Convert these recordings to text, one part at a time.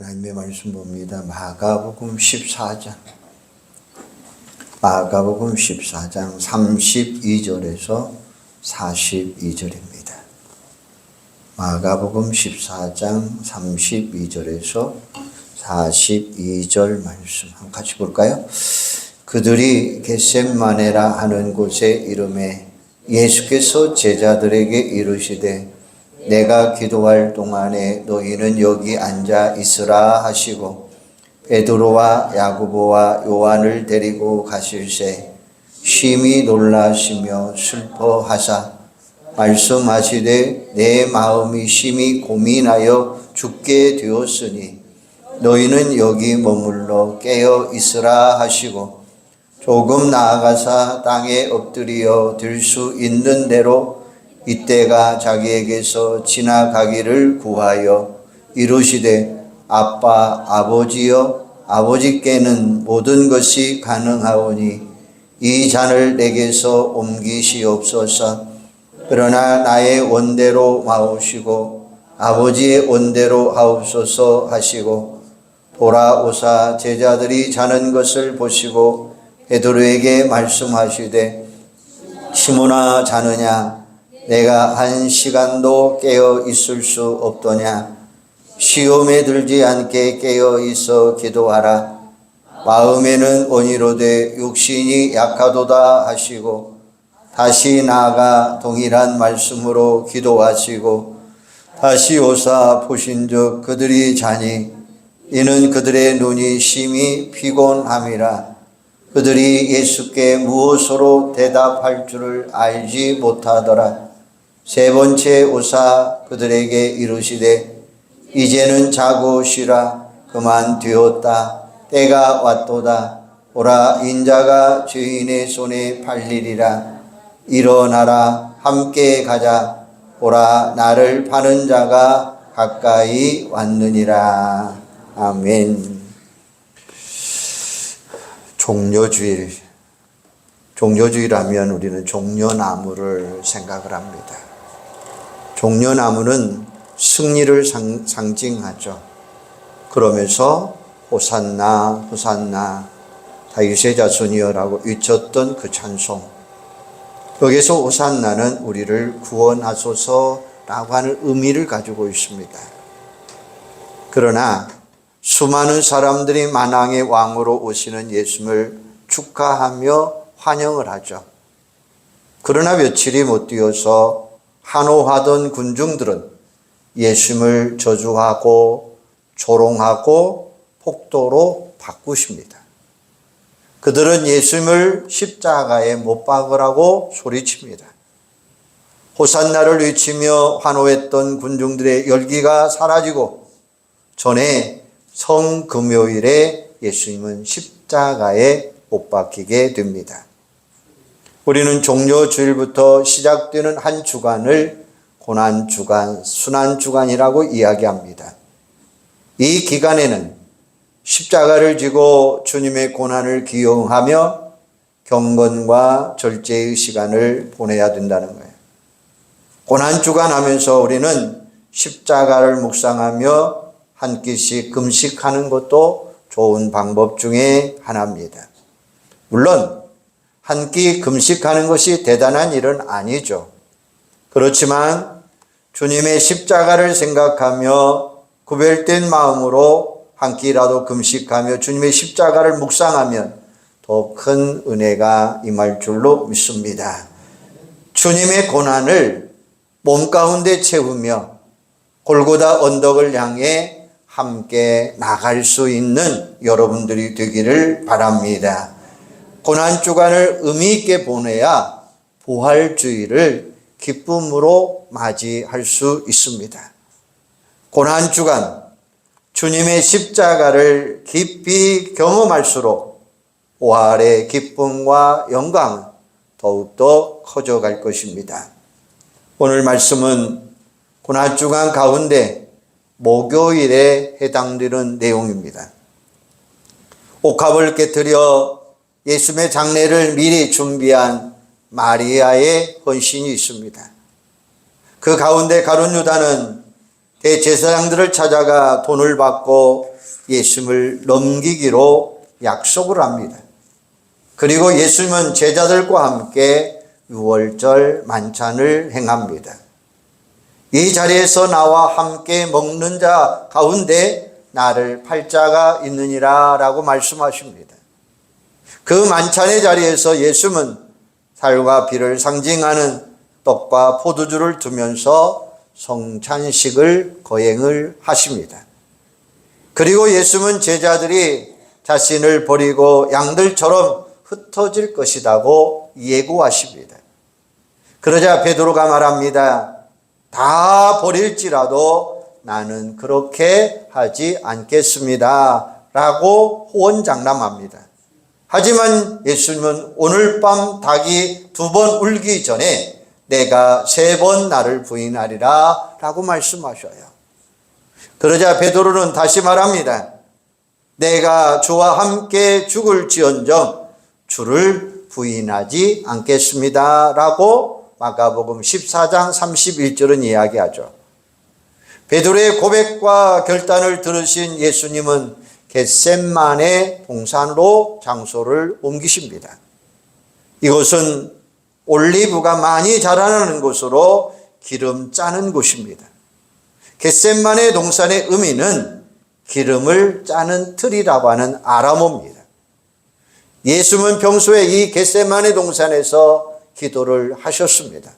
하나님의 말씀 봅니다. 마가복음 14장. 마가복음 14장 32절에서 42절입니다. 마가복음 14장 32절에서 42절 말씀 한번 같이 볼까요? 그들이 겟셋마네라 하는 곳에 이르매 예수께서 제자들에게 이르시되 내가 기도할 동안에 너희는 여기 앉아 있으라 하시고 베드로와 야고보와 요한을 데리고 가실새 심히 놀라시며 슬퍼하사 말씀하시되 내 마음이 심히 고민하여 죽게 되었으니 너희는 여기 머물러 깨어 있으라 하시고 조금 나아가사 땅에 엎드려 들 수 있는 대로 이때가 자기에게서 지나가기를 구하여 이르시되 아빠 아버지여 아버지께는 모든 것이 가능하오니 이 잔을 내게서 옮기시옵소서. 그러나 나의 원대로 마오시고 아버지의 원대로 하옵소서 하시고 돌아오사 제자들이 자는 것을 보시고 베드로에게 말씀하시되 시몬아 자느냐 내가 한 시간도 깨어 있을 수 없더냐 시험에 들지 않게 깨어 있어 기도하라. 마음에는 언이로되 육신이 약하도다 하시고 다시 나아가 동일한 말씀으로 기도하시고 다시 오사 보신즉 그들이 자니 이는 그들의 눈이 심히 피곤함이라. 그들이 예수께 무엇으로 대답할 줄을 알지 못하더라. 세 번째 오사 그들에게 이르시되 이제는 자고 쉬라. 그만 되었다. 때가 왔도다. 오라 인자가 죄인의 손에 팔리리라. 일어나라 함께 가자. 오라 나를 파는 자가 가까이 왔느니라. 아멘. 종려주일하면 우리는 종려나무를 생각을 합니다. 종려나무는 승리를 상징하죠. 그러면서 호산나 호산나 다윗의 자손이여라고 외쳤던 그 찬송, 여기서 호산나는 우리를 구원하소서라고 하는 의미를 가지고 있습니다. 그러나 수많은 사람들이 만왕의 왕으로 오시는 예수님을 축하하며 환영을 하죠. 그러나 며칠이 못 되어서 한호하던 군중들은 예수님을 저주하고 조롱하고 폭도로 바꾸십니다. 그들은 예수님을 십자가에 못 박으라고 소리칩니다. 호산나를 외치며 환호했던 군중들의 열기가 사라지고 전에 성금요일에 예수님은 십자가에 못 박히게 됩니다. 우리는 종려주일부터 시작되는 한 주간을 고난주간, 순환주간이라고 이야기합니다. 이 기간에는 십자가를 지고 주님의 고난을 기용하며 경건과 절제의 시간을 보내야 된다는 거예요. 고난주간 하면서 우리는 십자가를 묵상하며 한 끼씩 금식하는 것도 좋은 방법 중에 하나입니다. 물론 한 끼 금식하는 것이 대단한 일은 아니죠. 그렇지만 주님의 십자가를 생각하며 구별된 마음으로 한 끼라도 금식하며 주님의 십자가를 묵상하면 더 큰 은혜가 임할 줄로 믿습니다. 주님의 고난을 몸 가운데 채우며 골고다 언덕을 향해 함께 나갈 수 있는 여러분들이 되기를 바랍니다. 고난주간을 의미 있게 보내야 부활주의를 기쁨으로 맞이할 수 있습니다. 고난주간 주님의 십자가를 깊이 경험할수록 부활의 기쁨과 영광은 더욱더 커져갈 것입니다. 오늘 말씀은 고난주간 가운데 목요일에 해당되는 내용입니다. 옥합을 깨뜨려 예수님의 장례를 미리 준비한 마리아의 헌신이 있습니다. 그 가운데 가룟 유다는 대제사장들을 찾아가 돈을 받고 예수님을 넘기기로 약속을 합니다. 그리고 예수님은 제자들과 함께 유월절 만찬을 행합니다. 이 자리에서 나와 함께 먹는 자 가운데 나를 팔 자가 있느니라 라고 말씀하십니다. 그 만찬의 자리에서 예수님은 살과 피를 상징하는 떡과 포도주를 두면서 성찬식을 거행을 하십니다. 그리고 예수님은 제자들이 자신을 버리고 양들처럼 흩어질 것이라고 예고하십니다. 그러자 베드로가 말합니다. 다 버릴지라도 나는 그렇게 하지 않겠습니다 라고 호언장담합니다. 하지만 예수님은 오늘 밤 닭이 2번 울기 전에 내가 3번 나를 부인하리라 라고 말씀하셔요. 그러자 베드로는 다시 말합니다. 내가 주와 함께 죽을지언정 주를 부인하지 않겠습니다 라고 마가복음 14장 31절은 이야기하죠. 베드로의 고백과 결단을 들으신 예수님은 겟셋마네 동산으로 장소를 옮기십니다. 이곳은 올리브가 많이 자라나는 곳으로 기름 짜는 곳입니다. 겟셋마네 동산의 의미는 기름을 짜는 틀이라고 하는 아람어입니다. 예수님은 평소에 이 겟셋마네 동산에서 기도를 하셨습니다.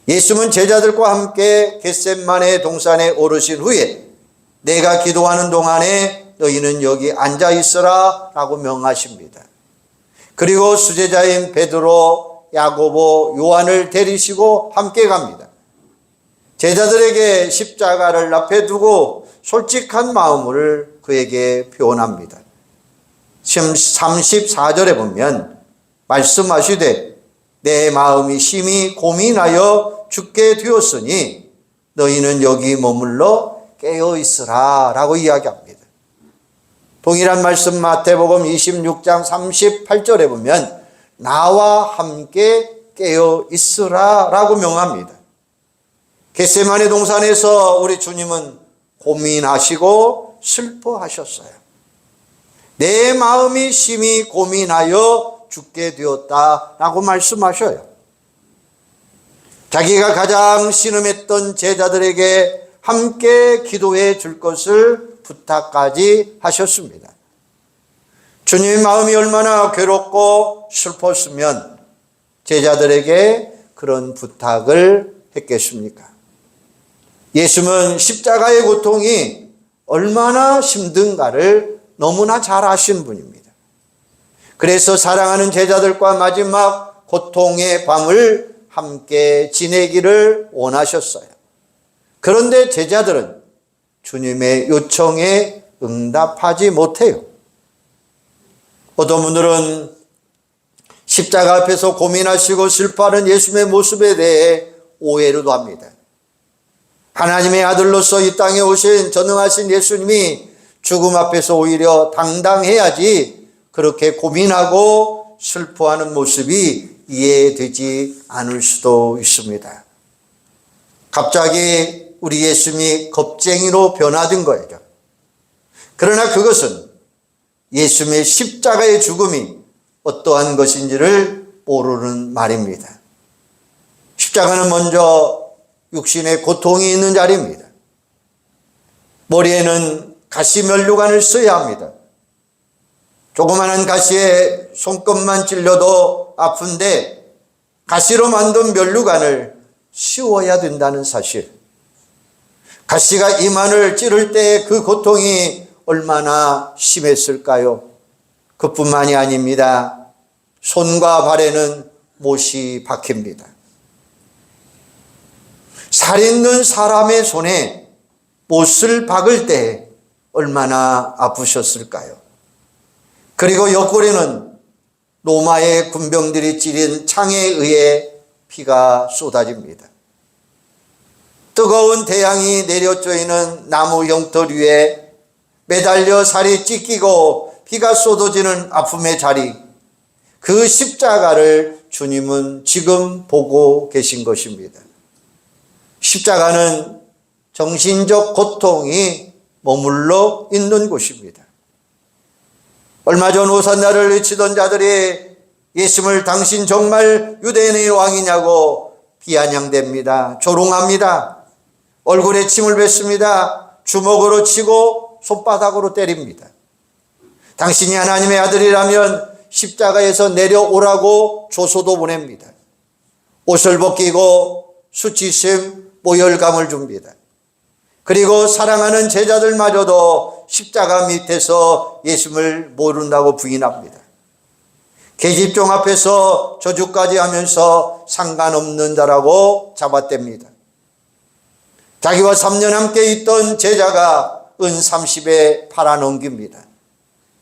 예수님은 제자들과 함께 겟셋마네 동산에 오르신 후에 내가 기도하는 동안에 너희는 여기 앉아 있어라 라고 명하십니다. 그리고 수제자인 베드로, 야고보, 요한을 데리시고 함께 갑니다. 제자들에게 십자가를 앞에 두고 솔직한 마음을 그에게 표현합니다. 34절에 보면 말씀하시되 내 마음이 심히 고민하여 죽게 되었으니 너희는 여기 머물러 깨어 있으라 라고 이야기합니다. 동일한 말씀 마태복음 26장 38절에 보면 나와 함께 깨어 있으라 라고 명합니다. 겟세마네 동산에서 우리 주님은 고민하시고 슬퍼하셨어요. 내 마음이 심히 고민하여 죽게 되었다라고 말씀하셔요. 자기가 가장 신음했던 제자들에게 함께 기도해 줄 것을 부탁까지 하셨습니다. 주님의 마음이 얼마나 괴롭고 슬펐으면 제자들에게 그런 부탁을 했겠습니까? 예수님은 십자가의 고통이 얼마나 힘든가를 너무나 잘 아시는 분입니다. 그래서 사랑하는 제자들과 마지막 고통의 밤을 함께 지내기를 원하셨어요. 그런데 제자들은 주님의 요청에 응답하지 못해요. 어떤 분들은 십자가 앞에서 고민하시고 슬퍼하는 예수님의 모습에 대해 오해를 합니다. 하나님의 아들로서 이 땅에 오신 전능하신 예수님이 죽음 앞에서 오히려 당당해야지 그렇게 고민하고 슬퍼하는 모습이 이해되지 않을 수도 있습니다. 갑자기 우리 예수님이 겁쟁이로 변화된 거예요. 그러나 그것은 예수님의 십자가의 죽음이 어떠한 것인지를 모르는 말입니다. 십자가는 먼저 육신의 고통이 있는 자리입니다. 머리에는 가시면류관을 써야 합니다. 조그마한 가시에 손끝만 찔려도 아픈데 가시로 만든 면류관을 씌워야 된다는 사실. 가시가 이만을 찌를 때 그 고통이 얼마나 심했을까요? 그뿐만이 아닙니다. 손과 발에는 못이 박힙니다. 살 있는 사람의 손에 못을 박을 때 얼마나 아프셨을까요? 그리고 옆구리는 로마의 군병들이 찌른 창에 의해 피가 쏟아집니다. 뜨거운 태양이 내려쬐는 나무 영털 위에 매달려 살이 찢기고 피가 쏟아지는 아픔의 자리, 그 십자가를 주님은 지금 보고 계신 것입니다. 십자가는 정신적 고통이 머물러 있는 곳입니다. 얼마 전 오산나를 외치던 자들이 예수님을 당신 정말 유대인의 왕이냐고 비아냥댑니다. 조롱합니다. 얼굴에 침을 뱉습니다. 주먹으로 치고 손바닥으로 때립니다. 당신이 하나님의 아들이라면 십자가에서 내려오라고 조소도 보냅니다. 옷을 벗기고 수치심, 모열감을 줍니다. 그리고 사랑하는 제자들마저도 십자가 밑에서 예수님을 모른다고 부인합니다. 계집종 앞에서 저주까지 하면서 상관없는 자라고 잡아댑니다. 자기와 3년 함께 있던 제자가 은 30에 팔아넘깁니다.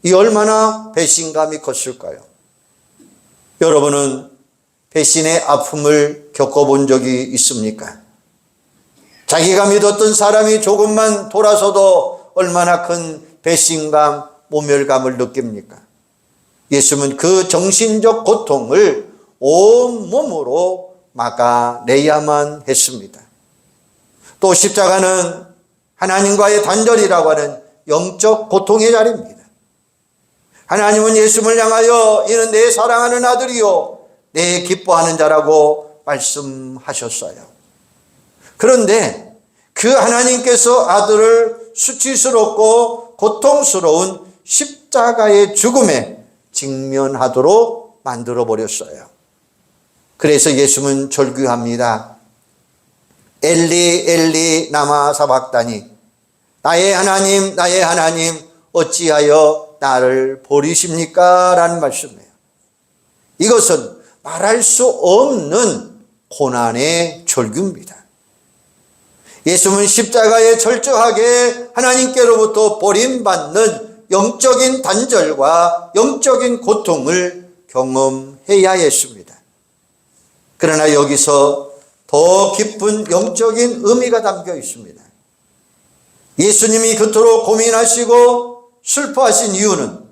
이 얼마나 배신감이 컸을까요? 여러분은 배신의 아픔을 겪어본 적이 있습니까? 자기가 믿었던 사람이 조금만 돌아서도 얼마나 큰 배신감, 모멸감을 느낍니까? 예수님은 그 정신적 고통을 온몸으로 막아내야만 했습니다. 또 십자가는 하나님과의 단절이라고 하는 영적 고통의 자리입니다. 하나님은 예수님을 향하여 이는 내 사랑하는 아들이요 내 기뻐하는 자라고 말씀하셨어요. 그런데 그 하나님께서 아들을 수치스럽고 고통스러운 십자가의 죽음에 직면하도록 만들어버렸어요. 그래서 예수님은 절규합니다. 엘리 엘리 라마 사박다니, 나의 하나님 어찌하여 나를 버리십니까? 라는 말씀이에요. 이것은 말할 수 없는 고난의 절규입니다. 예수님은 십자가에 철저하게 하나님께로부터 버림받는 영적인 단절과 영적인 고통을 경험해야 했습니다. 그러나 여기서 더 깊은 영적인 의미가 담겨 있습니다. 예수님이 그토록 고민하시고 슬퍼하신 이유는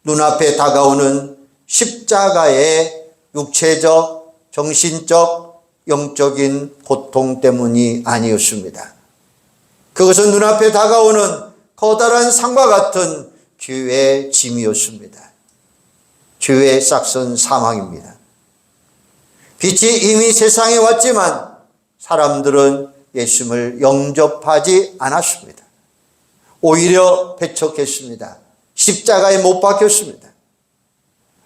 눈앞에 다가오는 십자가의 육체적, 정신적, 영적인 고통 때문이 아니었습니다. 그것은 눈앞에 다가오는 커다란 산과 같은 죄의 짐이었습니다. 죄의 싹선 사망입니다. 빛이 이미 세상에 왔지만 사람들은 예수님을 영접하지 않았습니다. 오히려 배척했습니다. 십자가에 못 박혔습니다.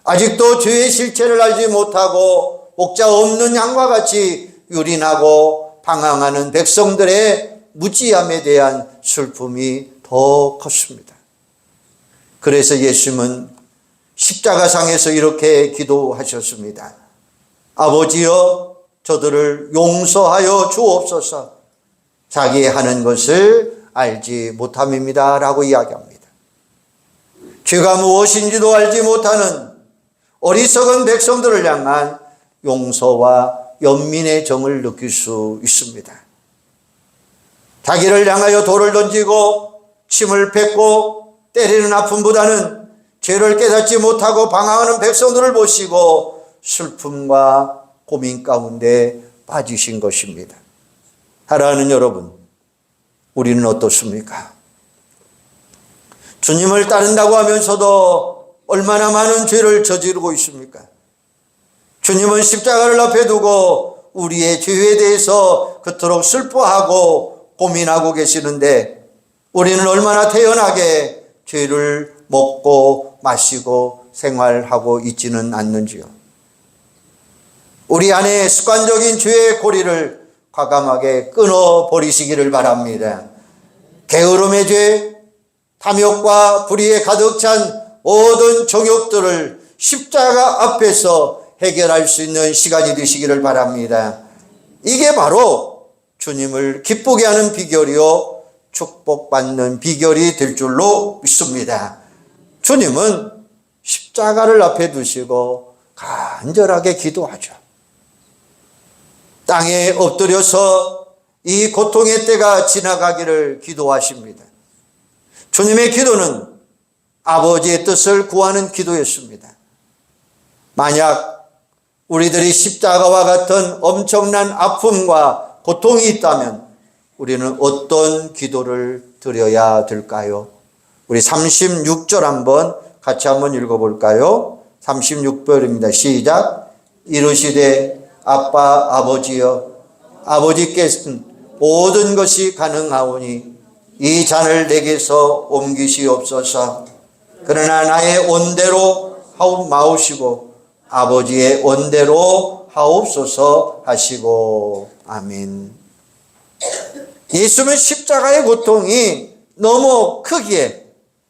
아직도 죄의 실체를 알지 못하고 목자 없는 양과 같이 유린하고 방황하는 백성들의 무지함에 대한 슬픔이 더 컸습니다. 그래서 예수님은 십자가상에서 이렇게 기도하셨습니다. 아버지여, 저들을 용서하여 주옵소서. 자기 하는 것을 알지 못함입니다. 라고 이야기합니다. 죄가 무엇인지도 알지 못하는 어리석은 백성들을 향한 용서와 연민의 정을 느낄 수 있습니다. 자기를 향하여 돌을 던지고 침을 뱉고 때리는 아픔보다는 죄를 깨닫지 못하고 방황하는 백성들을 보시고 슬픔과 고민 가운데 빠지신 것입니다. 사랑하는 여러분, 우리는 어떻습니까? 주님을 따른다고 하면서도 얼마나 많은 죄를 저지르고 있습니까? 주님은 십자가를 앞에 두고 우리의 죄에 대해서 그토록 슬퍼하고 고민하고 계시는데 우리는 얼마나 태연하게 죄를 먹고 마시고 생활하고 있지는 않는지요. 우리 안에 습관적인 죄의 고리를 과감하게 끊어버리시기를 바랍니다. 게으름의 죄, 탐욕과 불의에 가득 찬 모든 정욕들을 십자가 앞에서 해결할 수 있는 시간이 되시기를 바랍니다. 이게 바로 주님을 기쁘게 하는 비결이요 축복받는 비결이 될 줄로 믿습니다. 주님은 십자가를 앞에 두시고 간절하게 기도하죠. 땅에 엎드려서 이 고통의 때가 지나가기를 기도하십니다. 주님의 기도는 아버지의 뜻을 구하는 기도였습니다. 만약 우리들이 십자가와 같은 엄청난 아픔과 고통이 있다면 우리는 어떤 기도를 드려야 될까요? 우리 36절 같이 한번 읽어볼까요? 36절입니다. 시작. 이르시되 아빠 아버지여, 아버지께서는 모든 것이 가능하오니 이 잔을 내게서 옮기시옵소서. 그러나 나의 원대로 마오시고 아버지의 원대로 하옵소서 하시고. 아멘. 예수님은 십자가의 고통이 너무 크기에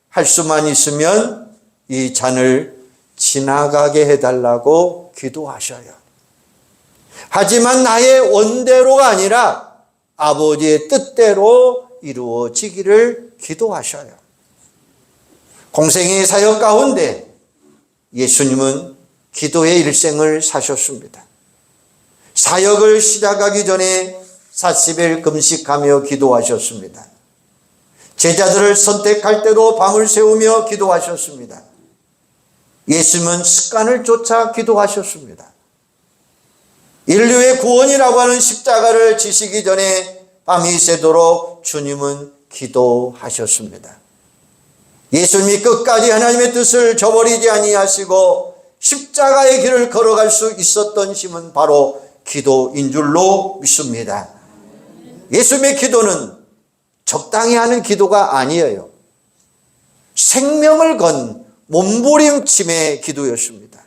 할 수만 있으면 이 잔을 지나가게 해달라고 기도하셔요. 하지만 나의 원대로가 아니라 아버지의 뜻대로 이루어지기를 기도하셔요. 공생의 사역 가운데 예수님은 기도의 일생을 사셨습니다. 사역을 시작하기 전에 40일 금식하며 기도하셨습니다. 제자들을 선택할 때도 밤을 새우며 기도하셨습니다. 예수님은 습관을 쫓아 기도하셨습니다. 인류의 구원이라고 하는 십자가를 지시기 전에 밤이 새도록 주님은 기도하셨습니다. 예수님이 끝까지 하나님의 뜻을 저버리지 아니하시고 십자가의 길을 걸어갈 수 있었던 힘은 바로 기도인 줄로 믿습니다. 예수님의 기도는 적당히 하는 기도가 아니에요. 생명을 건 몸부림침의 기도였습니다.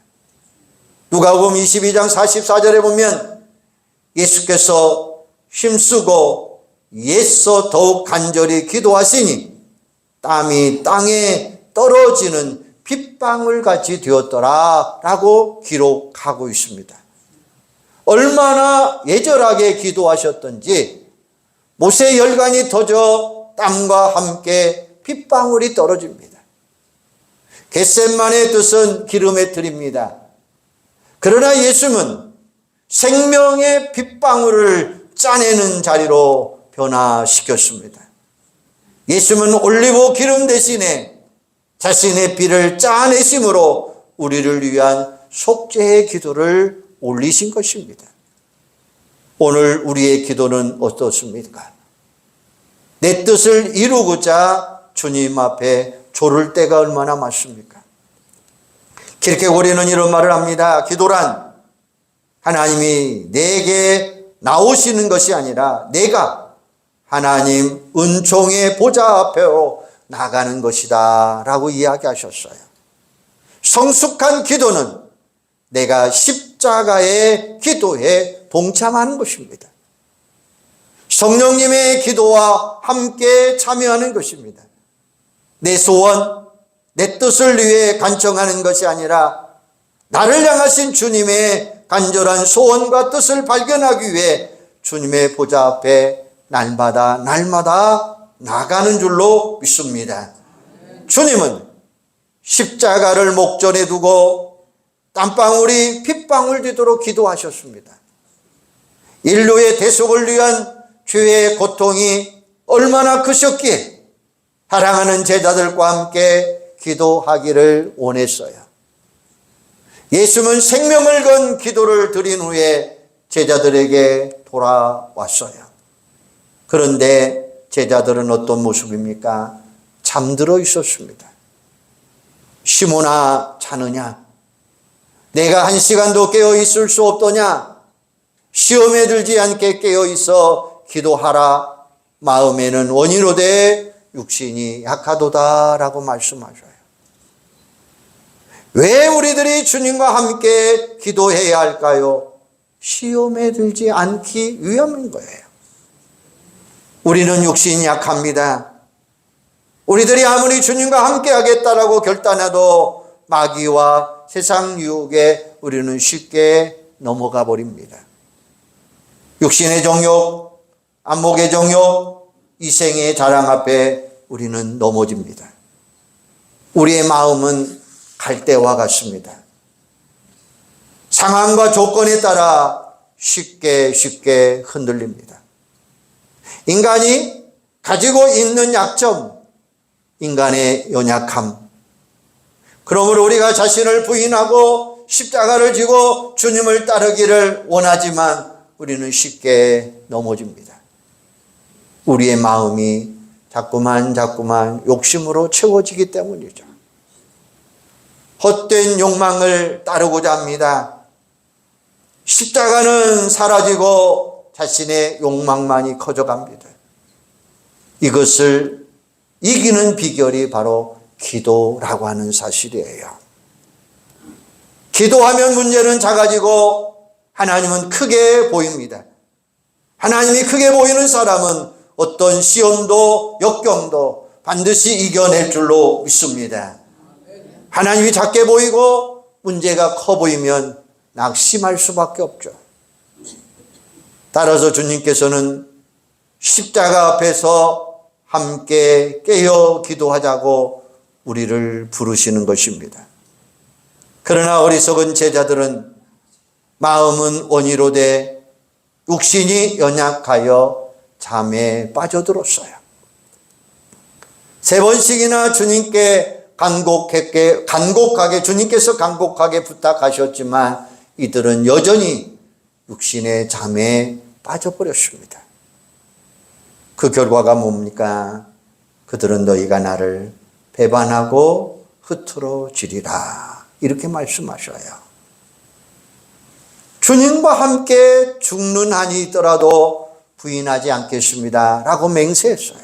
누가복음 22장 44절에 보면 예수께서 힘쓰고 애써 더욱 간절히 기도하시니 땀이 땅에 떨어지는 빗방울 같이 되었더라 라고 기록하고 있습니다. 얼마나 애절하게 기도하셨던지 못의 열간이 터져 땀과 함께 빗방울이 떨어집니다. 겟세마네의 뜻은 기름의 틀입니다. 그러나 예수님은 생명의 빗방울을 짜내는 자리로 변화시켰습니다. 예수님은 올리브 기름 대신에 자신의 피를 짜내심으로 우리를 위한 속죄의 기도를 올리신 것입니다. 오늘 우리의 기도는 어떻습니까? 내 뜻을 이루고자 주님 앞에 조를 때가 얼마나 많습니까? 키르케고르는 이런 말을 합니다. 기도란 하나님이 내게 나오시는 것이 아니라 내가 하나님 은총의 보좌 앞으로 나가는 것이다 라고 이야기하셨어요. 성숙한 기도는 내가 십자가의 기도에 동참하는 것입니다. 성령님의 기도와 함께 참여하는 것입니다. 내 소원, 내 뜻을 위해 간청하는 것이 아니라 나를 향하신 주님의 간절한 소원과 뜻을 발견하기 위해 주님의 보좌 앞에 날마다 나가는 줄로 믿습니다. 주님은 십자가를 목전에 두고 땀방울이 핏방울 되도록 기도하셨습니다. 인류의 대속을 위한 죄의 고통이 얼마나 크셨기에 사랑하는 제자들과 함께 기도하기를 원했어요. 예수님은 생명을 건 기도를 드린 후에 제자들에게 돌아왔어요. 그런데 제자들은 어떤 모습입니까? 잠들어 있었습니다. 시몬아 자느냐? 내가 한 시간도 깨어 있을 수 없더냐? 시험에 들지 않게 깨어 있어 기도하라. 마음에는 원이로되 육신이 약하도다 라고 말씀하셔요. 왜 우리들이 주님과 함께 기도해야 할까요? 시험에 들지 않기 위함인 거예요. 우리는 육신이 약합니다. 우리들이 아무리 주님과 함께 하겠다라고 결단해도 마귀와 세상 유혹에 우리는 쉽게 넘어가 버립니다. 육신의 정욕, 안목의 정욕, 이생의 자랑 앞에 우리는 넘어집니다. 우리의 마음은 갈대와 같습니다. 상황과 조건에 따라 쉽게 흔들립니다. 인간이 가지고 있는 약점, 인간의 연약함. 그러므로 우리가 자신을 부인하고 십자가를 지고 주님을 따르기를 원하지만 우리는 쉽게 넘어집니다. 우리의 마음이 자꾸만 욕심으로 채워지기 때문이죠. 헛된 욕망을 따르고자 합니다. 십자가는 사라지고 자신의 욕망만이 커져갑니다. 이것을 이기는 비결이 바로 기도라고 하는 사실이에요. 기도하면 문제는 작아지고 하나님은 크게 보입니다. 하나님이 크게 보이는 사람은 어떤 시험도 역경도 반드시 이겨낼 줄로 믿습니다. 하나님이 작게 보이고 문제가 커 보이면 낙심할 수밖에 없죠. 따라서 주님께서는 십자가 앞에서 함께 깨어 기도하자고 우리를 부르시는 것입니다. 그러나 어리석은 제자들은 마음은 원이로되 육신이 연약하여 잠에 빠져들었어요. 3번씩이나 주님께 간곡하게 주님께서 간곡하게 부탁하셨지만 이들은 여전히 육신의 잠에 빠져버렸습니다. 그 결과가 뭡니까? 그들은 너희가 나를 배반하고 흩어지리라 이렇게 말씀하셔요. 주님과 함께 죽는 한이 있더라도 부인하지 않겠습니다 라고 맹세했어요.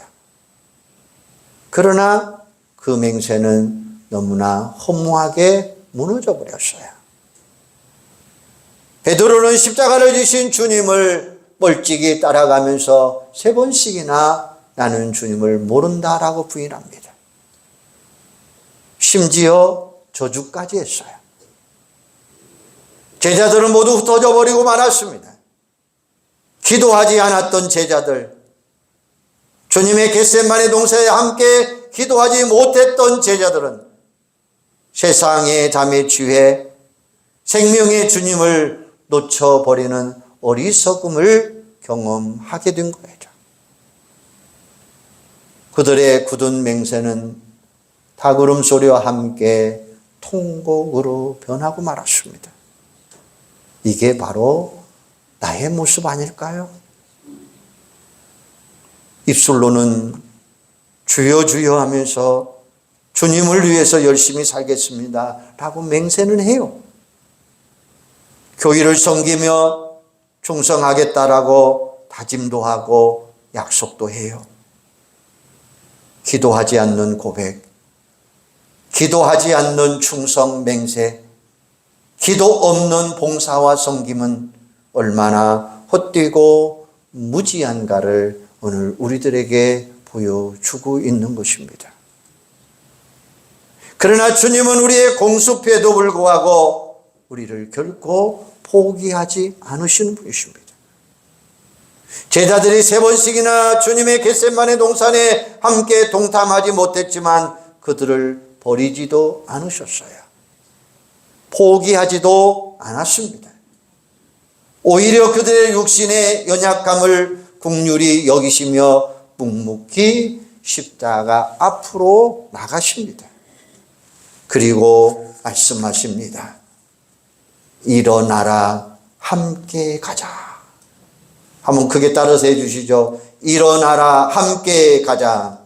그러나 그 맹세는 너무나 허무하게 무너져 버렸어요. 베드로는 십자가를 지신 주님을 멀찍이 따라가면서 3번씩이나 나는 주님을 모른다라고 부인합니다. 심지어 저주까지 했어요. 제자들은 모두 흩어져 버리고 말았습니다. 기도하지 않았던 제자들, 주님의 겟세마네 동산에 함께 기도하지 못했던 제자들은 세상의 잠에 취해 생명의 주님을 놓쳐버리는 어리석음을 경험하게 된 거죠. 그들의 굳은 맹세는 닭울음 소리와 함께 통곡으로 변하고 말았습니다. 이게 바로 나의 모습 아닐까요? 입술로는 주여 주여 하면서 주님을 위해서 열심히 살겠습니다 라고 맹세는 해요. 교회를 섬기며 충성하겠다라고 다짐도 하고 약속도 해요. 기도하지 않는 고백, 기도하지 않는 충성 맹세, 기도 없는 봉사와 섬김은 얼마나 헛되고 무지한가를 오늘 우리들에게 보여주고 있는 것입니다. 그러나 주님은 우리의 공수표에도 불구하고 우리를 결코 포기하지 않으시는 분이십니다. 제자들이 3번씩이나 주님의 겟세마네 동산에 함께 동참하지 못했지만 그들을 버리지도 않으셨어요. 포기하지도 않았습니다. 오히려 그들의 육신의 연약함을 긍휼히 여기시며 묵묵히 십자가 앞으로 나가십니다. 그리고 말씀하십니다. 일어나라 함께 가자. 한번 크게 따라서 해주시죠. 일어나라 함께 가자.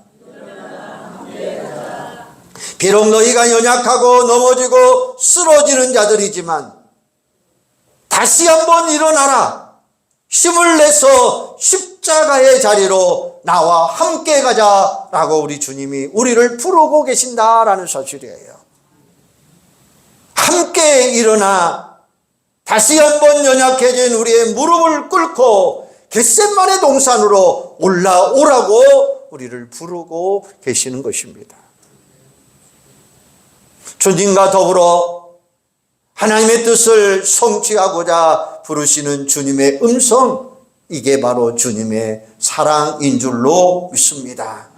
비록 너희가 연약하고 넘어지고 쓰러지는 자들이지만 다시 한번 일어나라. 힘을 내서 십자가의 자리로 나와 함께 가자라고 우리 주님이 우리를 부르고 계신다라는 사실이에요. 함께 일어나 다시 한번 연약해진 우리의 무릎을 꿇고 겟세마네 동산으로 올라오라고 우리를 부르고 계시는 것입니다. 주님과 더불어 하나님의 뜻을 성취하고자 부르시는 주님의 음성, 이게 바로 주님의 사랑인 줄로 믿습니다.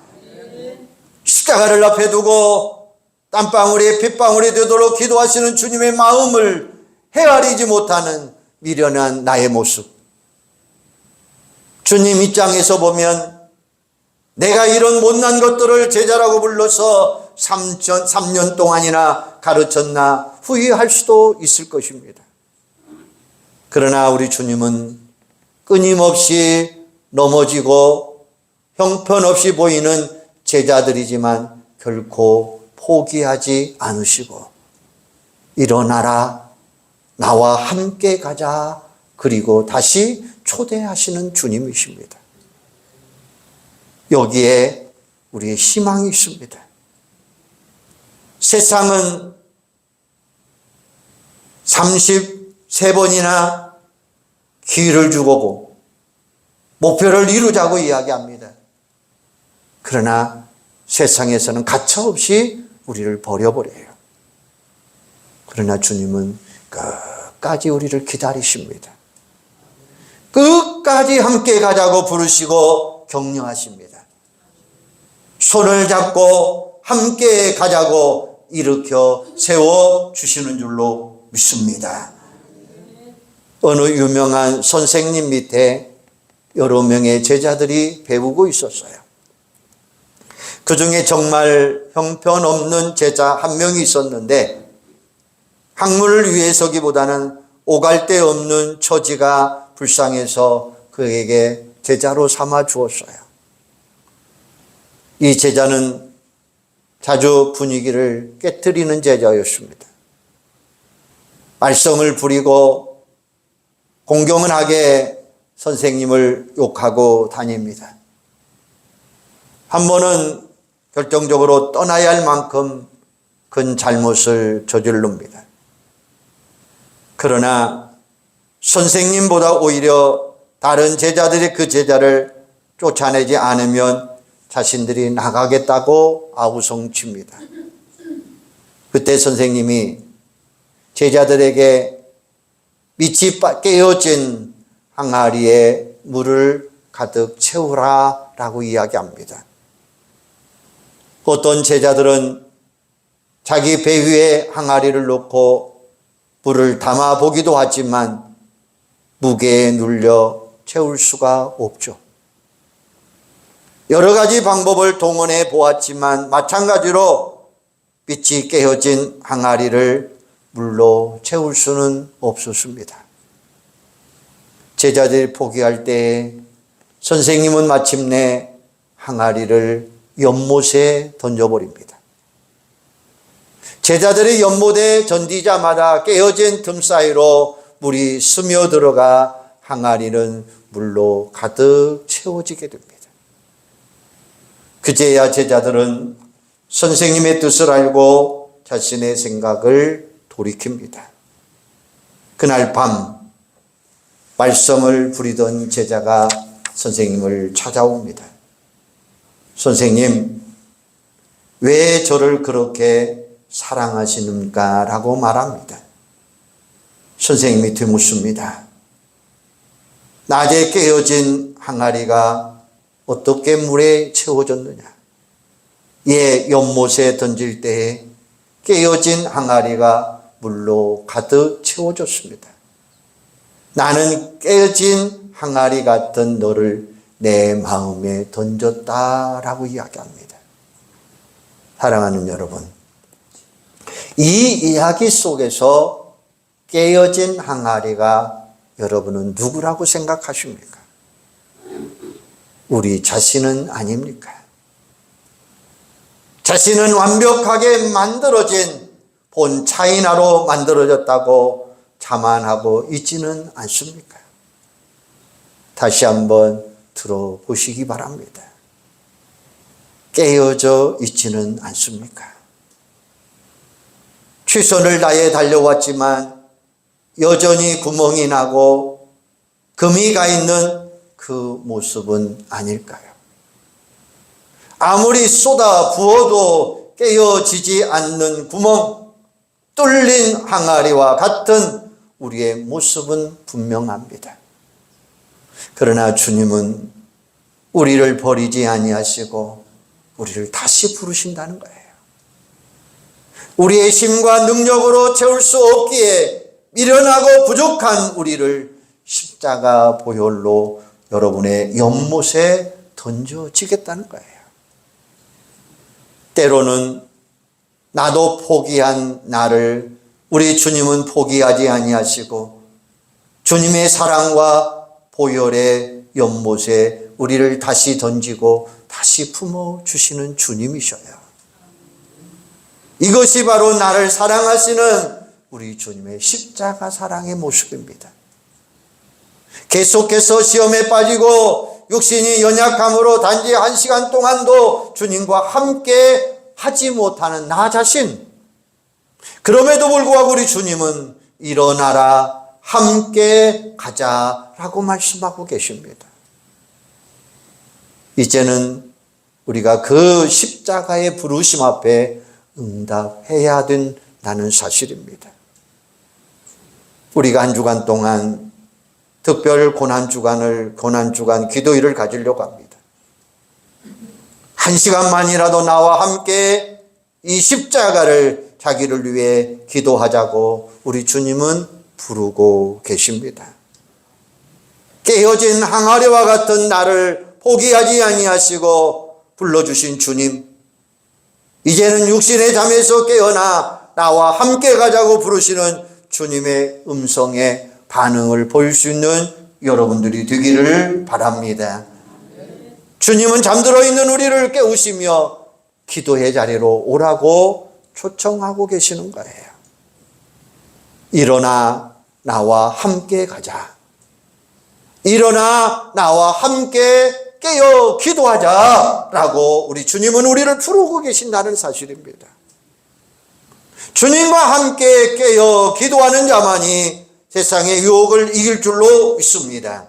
십자가를 앞에 두고 땀방울이 핏방울이 되도록 기도하시는 주님의 마음을 헤아리지 못하는 미련한 나의 모습. 주님 입장에서 보면 내가 이런 못난 것들을 제자라고 불러서 3년 동안이나 가르쳤나 후회할 수도 있을 것입니다. 그러나 우리 주님은 끊임없이 넘어지고 형편없이 보이는 제자들이지만 결코 포기하지 않으시고 일어나라, 나와 함께 가자, 그리고 다시 초대하시는 주님이십니다. 여기에 우리의 희망이 있습니다. 세상은 33번이나 기회를 주고 목표를 이루자고 이야기합니다. 그러나 세상에서는 가차없이 우리를 버려버려요. 그러나 주님은 끝까지 우리를 기다리십니다. 끝까지 함께 가자고 부르시고 격려하십니다. 손을 잡고 함께 가자고 일으켜 세워주시는 줄로 믿습니다. 어느 유명한 선생님 밑에 여러 명의 제자들이 배우고 있었어요. 그 중에 정말 형편없는 제자 한 명이 있었는데 학문을 위해서기보다는 오갈 데 없는 처지가 불쌍해서 그에게 제자로 삼아 주었어요. 이 제자는 자주 분위기를 깨트리는 제자였습니다. 말썽을 부리고 공경은 하게 선생님을 욕하고 다닙니다. 한 번은 결정적으로 떠나야 할 만큼 큰 잘못을 저지릅니다. 그러나 선생님보다 오히려 다른 제자들이 그 제자를 쫓아내지 않으면 자신들이 나가겠다고 아우성칩니다. 그때 선생님이 제자들에게 밑이 깨어진 항아리에 물을 가득 채우라 라고 이야기합니다. 어떤 제자들은 자기 배 위에 항아리를 놓고 물을 담아 보기도 하지만 무게에 눌려 채울 수가 없죠. 여러 가지 방법을 동원해 보았지만 마찬가지로 빛이 깨어진 항아리를 물로 채울 수는 없었습니다. 제자들이 포기할 때 선생님은 마침내 항아리를 연못에 던져버립니다. 제자들이 연못에 던지자마자 깨어진 틈 사이로 물이 스며들어가 항아리는 물로 가득 채워지게 됩니다. 그제야 제자들은 선생님의 뜻을 알고 자신의 생각을 돌이킵니다. 그날 밤 말썽을 부리던 제자가 선생님을 찾아옵니다. 선생님, 왜 저를 그렇게 사랑하시는가? 라고 말합니다. 선생님이 되묻습니다. 낮에 깨어진 항아리가 어떻게 물에 채워졌느냐? 연못에 던질 때에 깨어진 항아리가 물로 가득 채워졌습니다. 나는 깨어진 항아리 같은 너를 내 마음에 던졌다라고 이야기합니다. 사랑하는 여러분, 이 이야기 속에서 깨어진 항아리가 여러분은 누구라고 생각하십니까? 우리 자신은 아닙니까? 자신은 완벽하게 만들어진 본 차이나로 만들어졌다고 자만하고 있지는 않습니까? 다시 한번 들어보시기 바랍니다. 깨어져 있지는 않습니까? 최선을 다해 달려왔지만 여전히 구멍이 나고 금이 가 있는 그 모습은 아닐까요? 아무리 쏟아 부어도 깨어지지 않는 구멍, 뚫린 항아리와 같은 우리의 모습은 분명합니다. 그러나 주님은 우리를 버리지 아니하시고 우리를 다시 부르신다는 거예요. 우리의 힘과 능력으로 채울 수 없기에 미련하고 부족한 우리를 십자가 보혈로 여러분의 연못에 던져지겠다는 거예요. 때로는 나도 포기한 나를 우리 주님은 포기하지 아니하시고 주님의 사랑과 보혈의 연못에 우리를 다시 던지고 다시 품어주시는 주님이셔요. 이것이 바로 나를 사랑하시는 우리 주님의 십자가 사랑의 모습입니다. 계속해서 시험에 빠지고 육신이 연약함으로 단지 1시간 동안도 주님과 함께 하지 못하는 나 자신, 그럼에도 불구하고 우리 주님은 일어나라, 함께 가자라고 말씀하고 계십니다. 이제는 우리가 그 십자가의 부르심 앞에 응답해야 된다는 사실입니다. 우리가 한 주간 동안 특별 고난주간 기도일을 가지려고 합니다. 1시간만이라도 나와 함께 이 십자가를 자기를 위해 기도하자고 우리 주님은 부르고 계십니다. 깨어진 항아리와 같은 나를 포기하지 아니하시고 불러주신 주님, 이제는 육신의 잠에서 깨어나 나와 함께 가자고 부르시는 주님의 음성에 반응을 보일 수 있는 여러분들이 되기를 바랍니다. 주님은 잠들어 있는 우리를 깨우시며 기도의 자리로 오라고 초청하고 계시는 거예요. 일어나 나와 함께 가자. 일어나 나와 함께 깨어 기도하자라고 우리 주님은 우리를 부르고 계신다는 사실입니다. 주님과 함께 깨어 기도하는 자만이 세상의 유혹을 이길 줄로 믿습니다.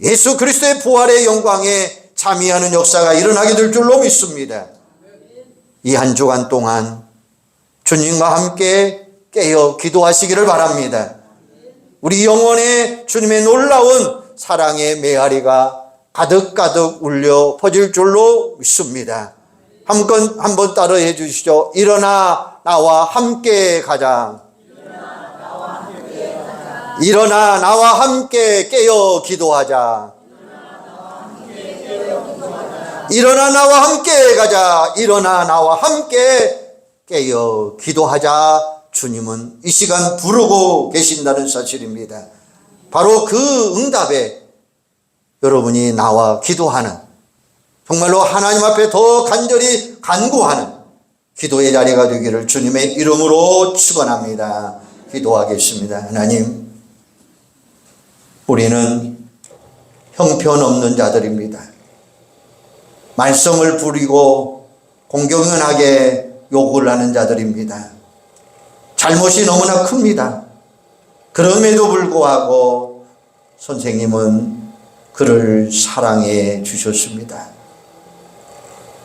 예수 그리스도의 부활의 영광에 참여하는 역사가 일어나게 될 줄로 믿습니다. 이 한 주간 동안 주님과 함께 깨어 기도하시기를 바랍니다. 우리 영혼에 주님의 놀라운 사랑의 메아리가 가득가득 울려 퍼질 줄로 믿습니다. 한번 따라해 주시죠. 일어나 나와 함께 가자. 일어나 나와 함께 깨어 기도하자. 일어나 나와 함께 가자. 일어나 나와 함께 깨어 기도하자. 주님은 이 시간 부르고 계신다는 사실입니다. 바로 그 응답에 여러분이 나와 기도하는, 정말로 하나님 앞에 더 간절히 간구하는 기도의 자리가 되기를 주님의 이름으로 축원합니다. 기도하겠습니다. 하나님, 우리는 형편없는 자들입니다. 말썽을 부리고 공경연하게 욕을 하는 자들입니다. 잘못이 너무나 큽니다. 그럼에도 불구하고 선생님은 그를 사랑해 주셨습니다.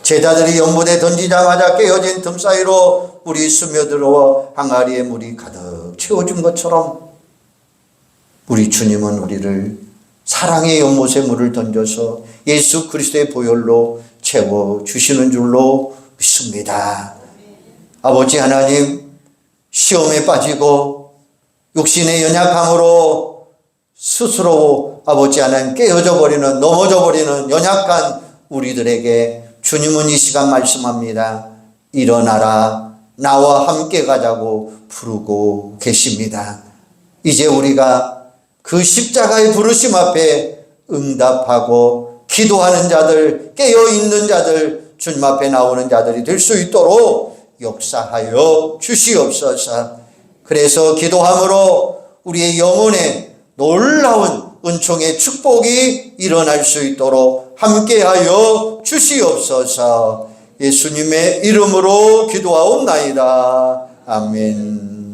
제자들이 연못에 던지자마자 깨어진 틈 사이로 물이 스며들어 항아리에 물이 가득 채워준 것처럼 우리 주님은 우리를 사랑의 연못에 물을 던져서 예수 그리스도의 보혈로 채워주시는 줄로 믿습니다. 아버지 하나님, 시험에 빠지고 육신의 연약함으로 스스로 아버지 하나님 깨어져 버리는, 넘어져 버리는 연약한 우리들에게 주님은 이 시간 말씀합니다. 일어나라, 나와 함께 가자고 부르고 계십니다. 이제 우리가 그 십자가의 부르심 앞에 응답하고 기도하는 자들, 깨어있는 자들, 주님 앞에 나오는 자들이 될 수 있도록 역사하여 주시옵소서. 그래서 기도함으로 우리의 영혼에 놀라운 은총의 축복이 일어날 수 있도록 함께하여 주시옵소서. 예수님의 이름으로 기도하옵나이다. 아멘.